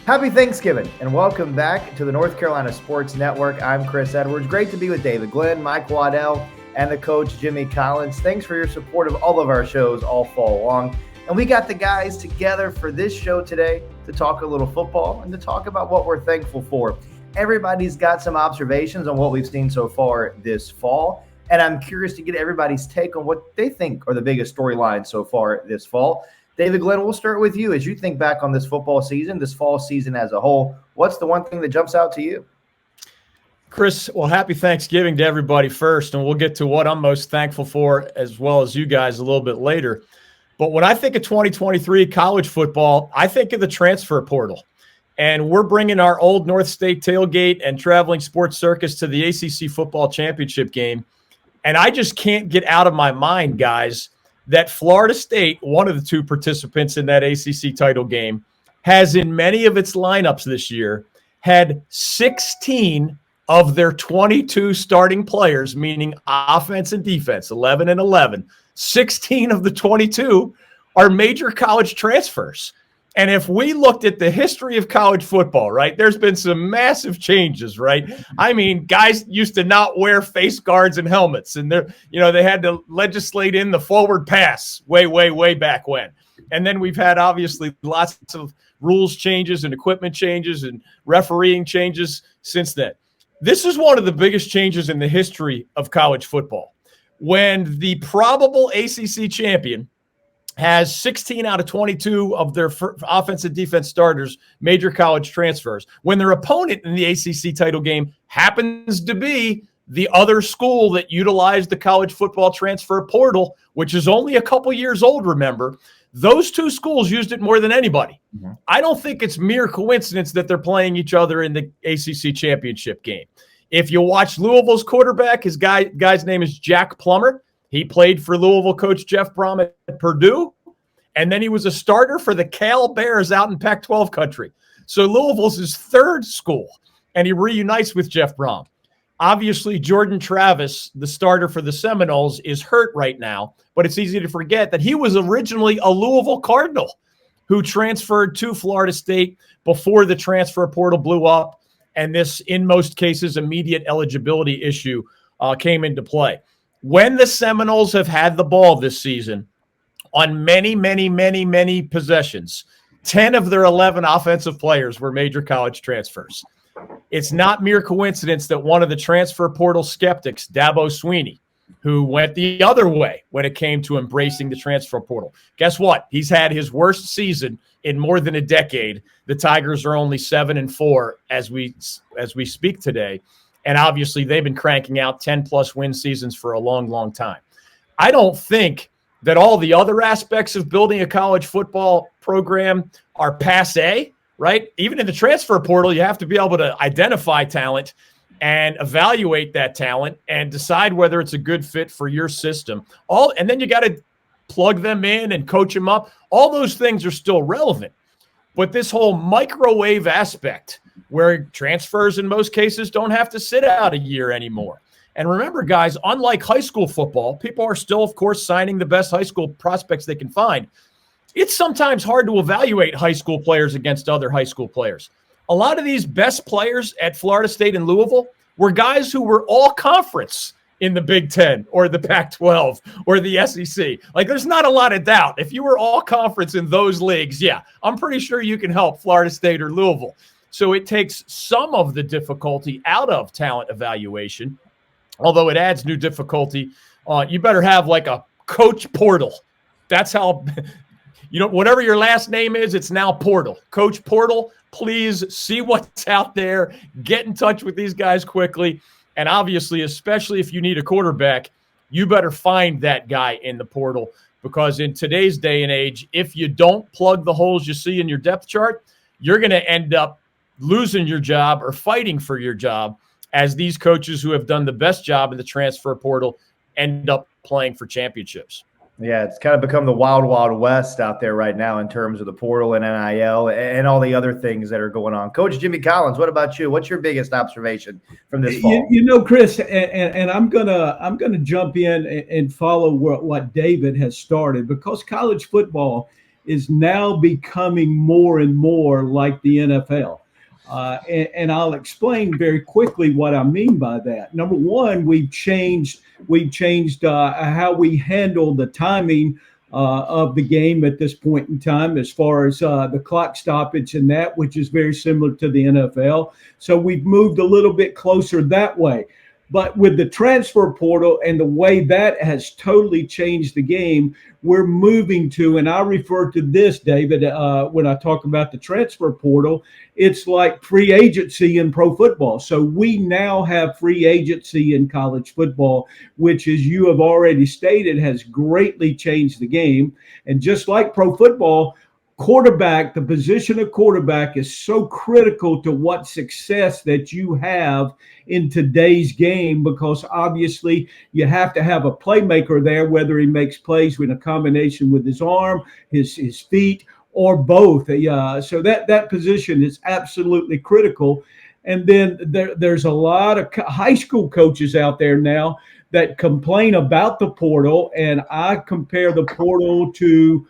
Happy Thanksgiving and welcome back to the North Carolina Sports Network. I'm Chris Edwards. Great to be with David Glenn, Mike Waddell, and the coach Jimmy Collins. Thanks for your support of all of our shows all fall long. And we got the guys together for this show today to talk a little football and to talk about what we're thankful for. Everybody's got some observations on what we've seen so far this fall. And I'm curious to get everybody's take on what they think are the biggest storylines so far this fall. David Glenn, we'll start with you. As you think back on this football season, this fall season as a whole, what's the one thing that jumps out to you? Chris, well, happy Thanksgiving to everybody first, and we'll get to what I'm most thankful for as well as you guys a little bit later. But when I think of 2023 college football, I think of the transfer portal. And we're bringing our old North State tailgate and traveling sports circus to the ACC football championship game. And I just can't get out of my mind, guys, that Florida State, one of the two participants in that ACC title game, has in many of its lineups this year had 16 of their 22 starting players, meaning offense and defense, 11 and 11. 16 of the 22 are major college transfers. And if we looked at the history of college football, right, there's been some massive changes, right? I mean, guys used to not wear face guards and helmets, and they had to legislate in the forward pass way back when. And then we've had obviously lots of rules changes and equipment changes and refereeing changes since then. This is one of the biggest changes in the history of college football. When the probable ACC champion has 16 out of 22 of their offense and defense starters, major college transfers. When their opponent in the ACC title game happens to be the other school that utilized the college football transfer portal, which is only a couple years old, remember, those two schools used it more than anybody. Mm-hmm. I don't think it's mere coincidence that they're playing each other in the ACC championship game. If you watch Louisville's quarterback, his guy's name is Jack Plummer. He played for Louisville coach Jeff Brom at Purdue, and then he was a starter for the Cal Bears out in Pac-12 country. So Louisville's his third school, and he reunites with Jeff Brom. Obviously, Jordan Travis, the starter for the Seminoles, is hurt right now, but it's easy to forget that he was originally a Louisville Cardinal who transferred to Florida State before the transfer portal blew up, and this, in most cases, immediate eligibility issue came into play. When the Seminoles have had the ball this season on many possessions, 10 of their 11 offensive players were major college transfers. It's not mere coincidence that one of the transfer portal skeptics, Dabo Swinney, who went the other way when it came to embracing the transfer portal. Guess what? He's had his worst season in more than a decade. The Tigers are only 7-4 as we speak today. And obviously, they've been cranking out 10-plus win seasons for a long time. I don't think that all the other aspects of building a college football program are passé, right? Even in the transfer portal, you have to be able to identify talent and evaluate that talent and decide whether it's a good fit for your system. And then you got to plug them in and coach them up. All those things are still relevant. But this whole microwave aspect where transfers in most cases don't have to sit out a year anymore. And remember, guys, unlike high school football, people are still, of course, signing the best high school prospects they can find. It's sometimes hard to evaluate high school players against other high school players. A lot of these best players at Florida State and Louisville were guys who were all conference in the Big Ten or the Pac-12 or the SEC. Like, there's not a lot of doubt. If you were all conference in those leagues, yeah, I'm pretty sure you can help Florida State or Louisville. So it takes some of the difficulty out of talent evaluation, although it adds new difficulty. You better have like a coach portal. That's how, whatever your last name is, it's now portal. Coach portal, please see what's out there. Get in touch with these guys quickly. And obviously, especially if you need a quarterback, you better find that guy in the portal, because in today's day and age, if you don't plug the holes you see in your depth chart, you're going to end up losing your job or fighting for your job, as these coaches who have done the best job in the transfer portal end up playing for championships. Yeah, it's kind of become the wild, wild west out there right now in terms of the portal and NIL and all the other things that are going on. Coach Jimmy Collins, what about you? What's your biggest observation from this fall? Chris, and I'm gonna jump in and follow what David has started, because college football is now becoming more and more like the NFL. And I'll explain very quickly what I mean by that. Number one, we've changed how we handle the timing of the game at this point in time, as far as the clock stoppage and that, which is very similar to the NFL. So we've moved a little bit closer that way. But with the transfer portal and the way that has totally changed the game, we're moving to, and I refer to this, David, when I talk about the transfer portal, it's like free agency in pro football. So we now have free agency in college football, which, as you have already stated, has greatly changed the game. And just like pro football, quarterback, the position of quarterback is so critical to what success that you have in today's game, because obviously you have to have a playmaker there, whether he makes plays with a combination with his arm, his feet, or both. So that position is absolutely critical. And then there's a lot of high school coaches out there now that complain about the portal, and I compare the portal to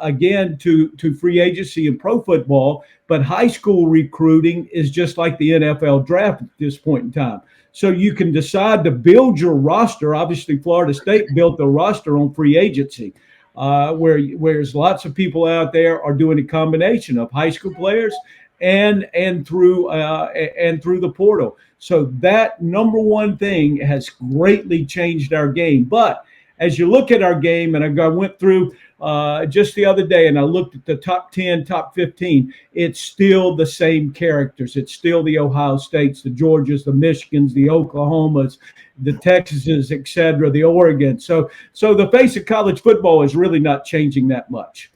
again, to free agency in pro football, but high school recruiting is just like the NFL draft at this point in time. So you can decide to build your roster. Obviously, Florida State built the roster on free agency, whereas lots of people out there are doing a combination of high school players and through the portal. So that number one thing has greatly changed our game. But as you look at our game, and I went through just the other day, and I looked at the top 10, top 15, it's still the same characters. It's still the Ohio States, the Georgias, the Michigans, the Oklahomas, the Texases, et cetera, the Oregon. So the face of college football is really not changing that much.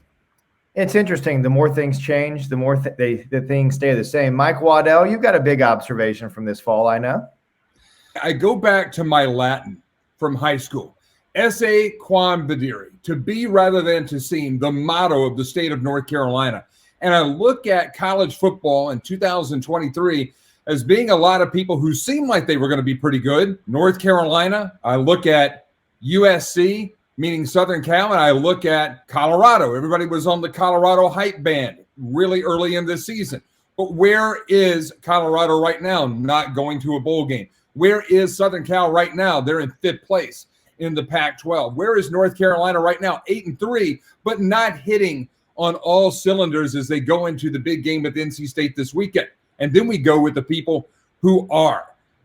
It's interesting. The more things change, the more the things stay the same. Mike Waddell, you've got a big observation from this fall, I know. I go back to my Latin from high school. Esse quam videre, to be rather than to seem, the motto of the state of North Carolina. And I look at college football in 2023 as being a lot of people who seem like they were going to be pretty good. North Carolina, I look at USC, meaning Southern Cal, and I look at Colorado. Everybody was on the Colorado hype band really early in this season. But where is Colorado right now? Not going to a bowl game. Where is Southern Cal right now? They're in 5th place in the Pac-12. Where is North Carolina right now? 8-3, but not hitting on all cylinders as they go into the big game at NC State this weekend. And then we go with the people who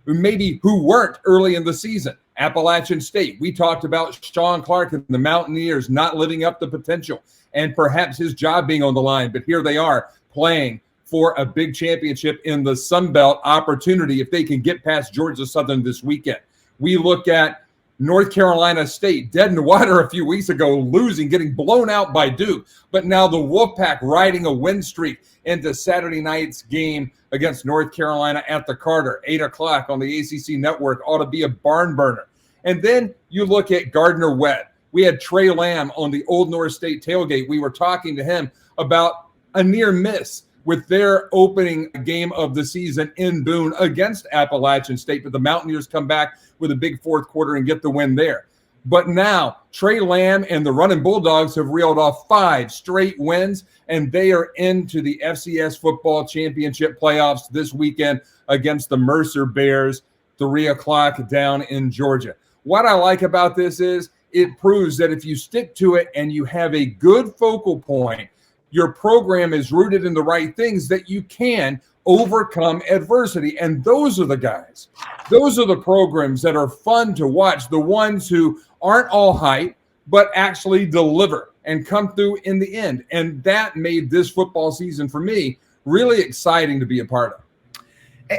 weren't early in the season. Appalachian State. We talked about Sean Clark and the Mountaineers not living up to potential and perhaps his job being on the line. But here they are playing for a big championship in the Sun Belt opportunity if they can get past Georgia Southern this weekend. We look at North Carolina State, dead in the water a few weeks ago, losing, getting blown out by Duke. But now the Wolfpack riding a win streak into Saturday night's game against North Carolina at the Carter, 8 o'clock on the ACC network, ought to be a barn burner. And then you look at Gardner-Webb. We had Trey Lamb on the Old North State tailgate. We were talking to him about a near miss with their opening game of the season in Boone against Appalachian State, but the Mountaineers come back with a big fourth quarter and get the win there. But now Trey Lamb and the Running Bulldogs have reeled off 5 straight wins, and they are into the FCS football championship playoffs this weekend against the Mercer Bears, 3 o'clock down in Georgia. What I like about this is it proves that if you stick to it and you have a good focal point, your program is rooted in the right things, that you can overcome adversity. And those are the guys. Those are the programs that are fun to watch, the ones who aren't all hype, but actually deliver and come through in the end. And that made this football season for me really exciting to be a part of.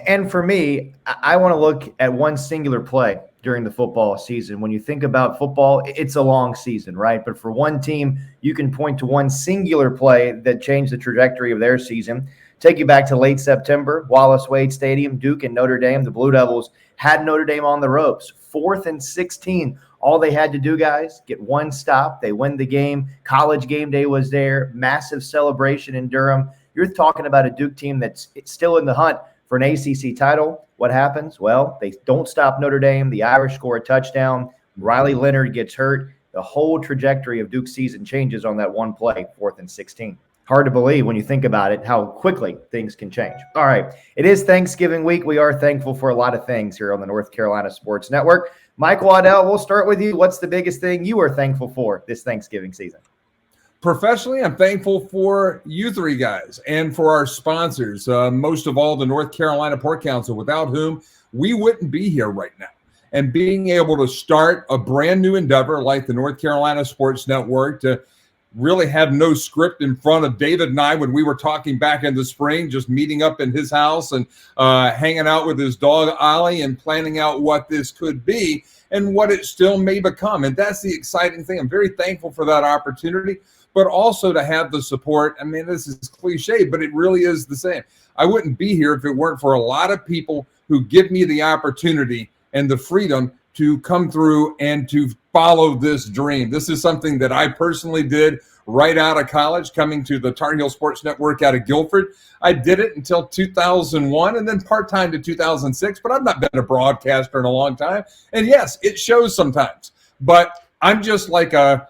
And for me, I want to look at one singular play during the football season. When you think about football, it's a long season, right? But for one team, you can point to one singular play that changed the trajectory of their season. Take you back to late September, Wallace-Wade Stadium, Duke and Notre Dame. The Blue Devils had Notre Dame on the ropes, 4th and 16. All they had to do, guys, get one stop. They win the game. College game day was there. Massive celebration in Durham. You're talking about a Duke team that's still in the hunt for an ACC title. What happens? Well, they don't stop Notre Dame. The Irish score a touchdown. Riley Leonard gets hurt. The whole trajectory of Duke's season changes on that one play, 4th and 16. Hard to believe when you think about it, how quickly things can change. All right. It is Thanksgiving week. We are thankful for a lot of things here on the North Carolina Sports Network. Mike Waddell, we'll start with you. What's the biggest thing you are thankful for this Thanksgiving season? Professionally, I'm thankful for you three guys and for our sponsors, most of all the North Carolina Port Council, without whom we wouldn't be here right now. And being able to start a brand new endeavor like the North Carolina Sports Network, to really have no script in front of David and I when we were talking back in the spring, just meeting up in his house and hanging out with his dog, Ollie, and planning out what this could be and what it still may become. And that's the exciting thing. I'm very thankful for that opportunity, but also to have the support. I mean, this is cliche, but it really is the same. I wouldn't be here if it weren't for a lot of people who give me the opportunity and the freedom to come through and to follow this dream. This is something that I personally did right out of college, coming to the Tar Heel Sports Network out of Guilford. I did it until 2001 and then part-time to 2006, but I've not been a broadcaster in a long time. And yes, it shows sometimes, but I'm just like a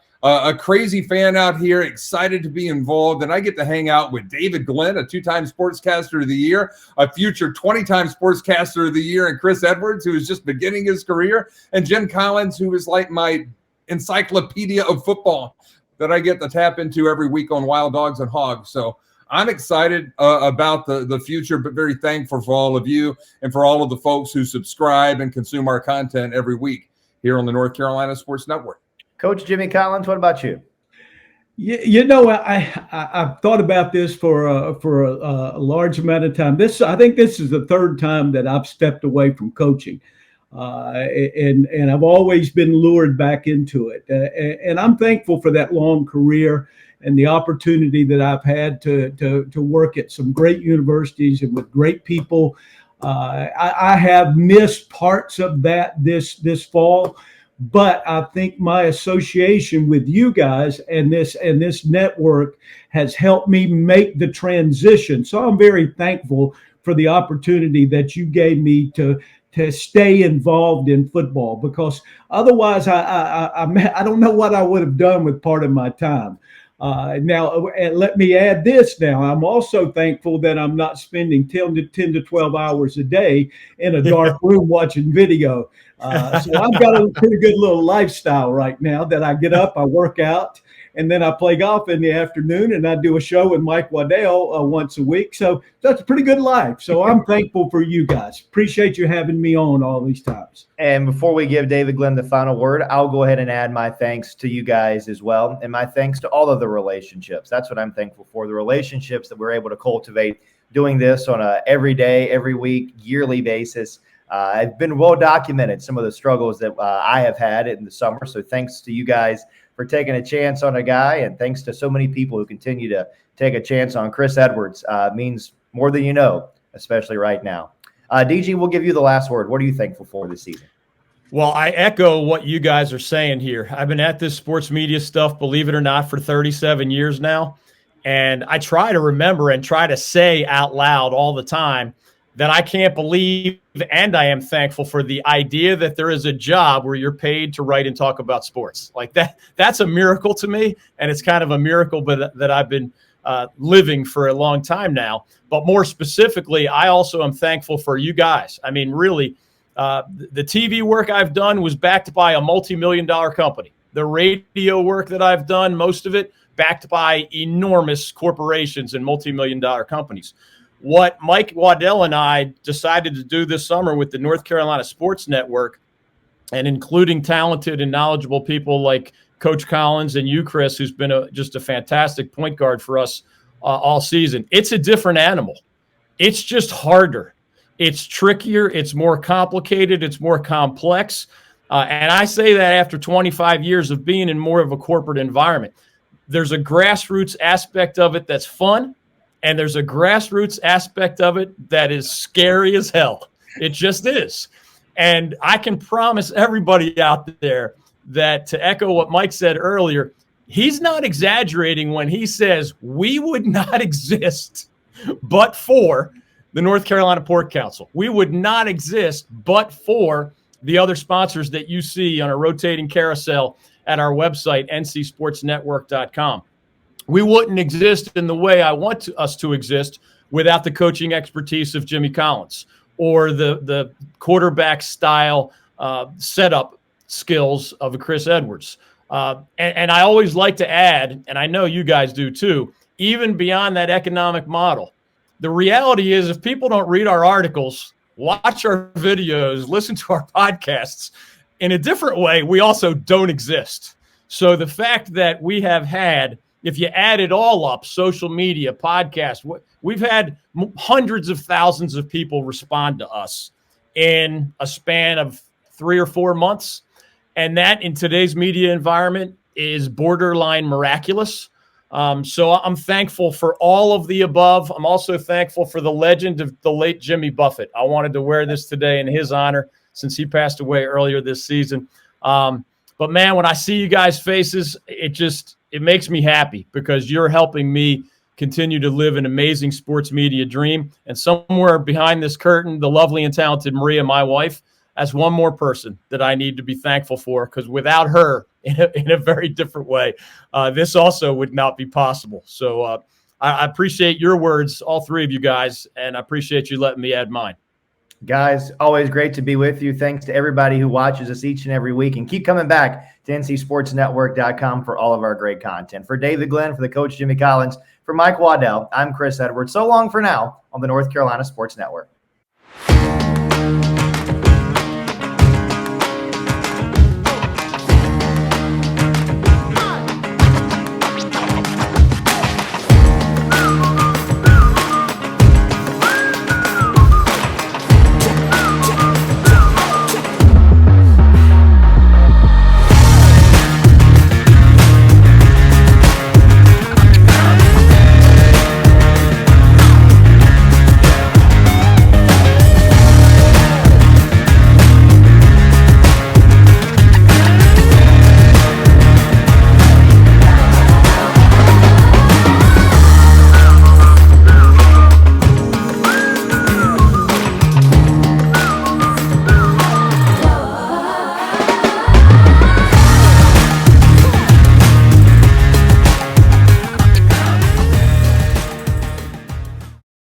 crazy fan out here, excited to be involved. And I get to hang out with David Glenn, a 2-time Sportscaster of the Year, a future 20-time Sportscaster of the Year, and Chris Edwards, who is just beginning his career, and Jen Collins, who is like my encyclopedia of football that I get to tap into every week on Wild Dogs and Hogs. So I'm excited about the future, but very thankful for all of you and for all of the folks who subscribe and consume our content every week here on the North Carolina Sports Network. Coach Jimmy Collins, what about you? You know, I've thought about this for a large amount of time. I think this is the third time that I've stepped away from coaching, and I've always been lured back into it. And I'm thankful for that long career and the opportunity that I've had to work at some great universities and with great people. I have missed parts of that this fall. But I think my association with you guys and this network has helped me make the transition. So I'm very thankful for the opportunity that you gave me to stay involved in football, because otherwise I don't know what I would have done with part of my time. Now, let me add this now. I'm also thankful that I'm not spending 10 to 12 hours a day in a dark room watching video. So I've got a pretty good little lifestyle right now that I get up, I work out, and then I play golf in the afternoon, and I do a show with Mike Waddell once a week. So that's a pretty good life. So I'm thankful for you guys. Appreciate you having me on all these times. And before we give David Glenn the final word, I'll go ahead and add my thanks to you guys as well, and my thanks to all of the relationships. That's what I'm thankful for, the relationships that we're able to cultivate doing this on a every day, every week, yearly basis. I've been well documented, some of the struggles that I have had in the summer. So thanks to you guys for taking a chance on a guy, and thanks to so many people who continue to take a chance on Chris Edwards. Means more than you know, especially right now. DG, we'll give you the last word. What are you thankful for this season? Well, I echo what you guys are saying here. I've been at this sports media stuff, believe it or not, for 37 years now. And I try to remember and try to say out loud all the time that I can't believe, and I am thankful for the idea that there is a job where you're paid to write and talk about sports. Like that's a miracle to me. And it's kind of a miracle that I've been living for a long time now. But more specifically, I also am thankful for you guys. I mean, really, the TV work I've done was backed by a multi-million-dollar company. The radio work that I've done, most of it backed by enormous corporations and multi-million-dollar companies. What Mike Waddell and I decided to do this summer with the North Carolina Sports Network, and including talented and knowledgeable people like Coach Collins and you, Chris, who's been just a fantastic point guard for us all season. It's a different animal. It's just harder. It's trickier. It's more complicated. It's more complex. And I say that after 25 years of being in more of a corporate environment. There's a grassroots aspect of it that's fun. And there's a grassroots aspect of it that is scary as hell. It just is. And I can promise everybody out there that, to echo what Mike said earlier, he's not exaggerating when he says we would not exist but for the North Carolina Port Council. We would not exist but for the other sponsors that you see on a rotating carousel at our website, ncsportsnetwork.com. We wouldn't exist in the way I want us to exist without the coaching expertise of Jimmy Collins or the quarterback style setup skills of a Chris Edwards. And I always like to add, and I know you guys do too, even beyond that economic model, the reality is if people don't read our articles, watch our videos, listen to our podcasts, in a different way, we also don't exist. So the fact that we have had, if you add it all up, social media, podcasts, we've had hundreds of thousands of people respond to us in a span of 3 or 4 months. And that in today's media environment is borderline miraculous. So I'm thankful for all of the above. I'm also thankful for the legend of the late Jimmy Buffett. I wanted to wear this today in his honor since he passed away earlier this season. But man, when I see you guys' faces, it makes me happy because you're helping me continue to live an amazing sports media dream. And somewhere behind this curtain, the lovely and talented Maria, my wife, that's one more person that I need to be thankful for, because without her, in a very different way, this also would not be possible. So I appreciate your words, all three of you guys, and I appreciate you letting me add mine. Guys, always great to be with you. Thanks to everybody who watches us each and every week. And keep coming back to ncsportsnetwork.com for all of our great content. For David Glenn, for the coach Jimmy Collins, for Mike Waddell, I'm Chris Edwards. So long for now on the North Carolina Sports Network.